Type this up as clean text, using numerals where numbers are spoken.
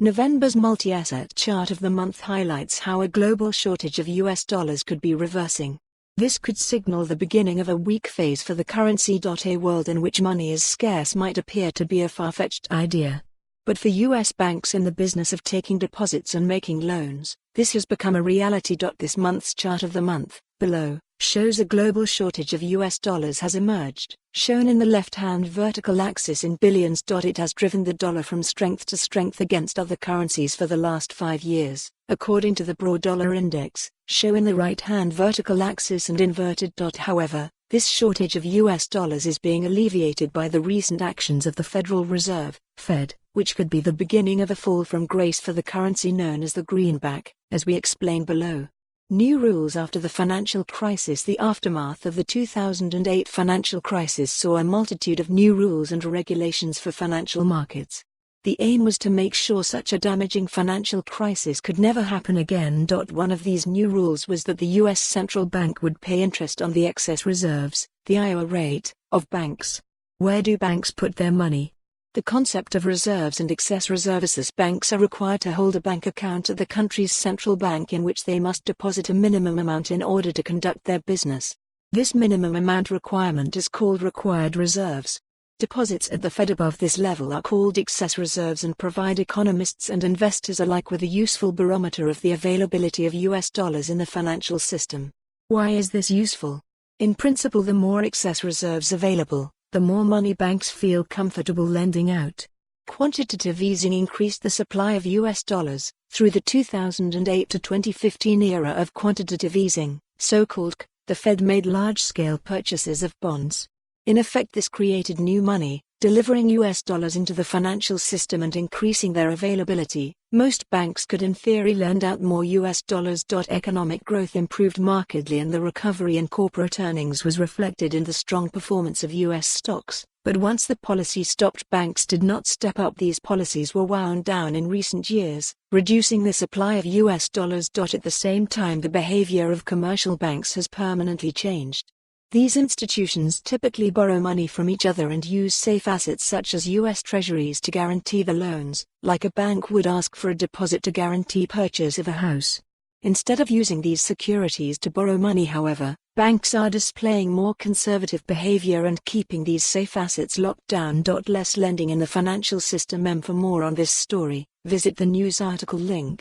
November's multi-asset chart of the month highlights how a global shortage of US dollars could be reversing. This could signal the beginning of a weak phase for the currency.A world in which money is scarce might appear to be a far-fetched idea. But for US banks in the business of taking deposits and making loans, this has become a reality. This month's chart of the month, below, shows a global shortage of US dollars has emerged, shown in the left-hand vertical axis in billions.It has driven the dollar from strength to strength against other currencies for the last 5 years, according to the broad dollar index, shown in the right-hand vertical axis and inverted.However, this shortage of US dollars is being alleviated by the recent actions of the Federal Reserve, Fed, which could be the beginning of a fall from grace for the currency known as the greenback, as we explain below. New rules after the financial crisis. The aftermath of the 2008 financial crisis saw a multitude of new rules and regulations for financial markets. The aim was to make sure such a damaging financial crisis could never happen again. One of these new rules was that the U.S. central bank would pay interest on the excess reserves, the IOER rate, of banks. Where do banks put their money? The concept of reserves and excess reservesUS. Banks are required to hold a bank account at the country's central bank in which they must deposit a minimum amount in order to conduct their business. This minimum amount requirement is called required reserves. Deposits at the Fed above this level are called excess reserves and provide economists and investors alike with a useful barometer of the availability of US dollars in the financial system. Why is this useful? In principle, the more excess reserves available, the more money banks feel comfortable lending out. Quantitative easing increased the supply of US dollars. Through the 2008 to 2015 era of quantitative easing, so-called QE, the Fed made large-scale purchases of bonds. In effect, this created new money, delivering US dollars into the financial system and increasing their availability. Most banks could in theory lend out more US dollars. Economic growth improved markedly and the recovery in corporate earnings was reflected in the strong performance of US stocks. But once the policy stopped, banks did not step up. These policies were wound down in recent years, reducing the supply of US dollars. At the same time, the behavior of commercial banks has permanently changed. These institutions typically borrow money from each other and use safe assets such as US Treasuries to guarantee the loans, like a bank would ask for a deposit to guarantee purchase of a house. Instead of using these securities to borrow money, however, banks are displaying more conservative behavior and keeping these safe assets locked down. Less lending in the financial system. For more on this story, visit the news article link.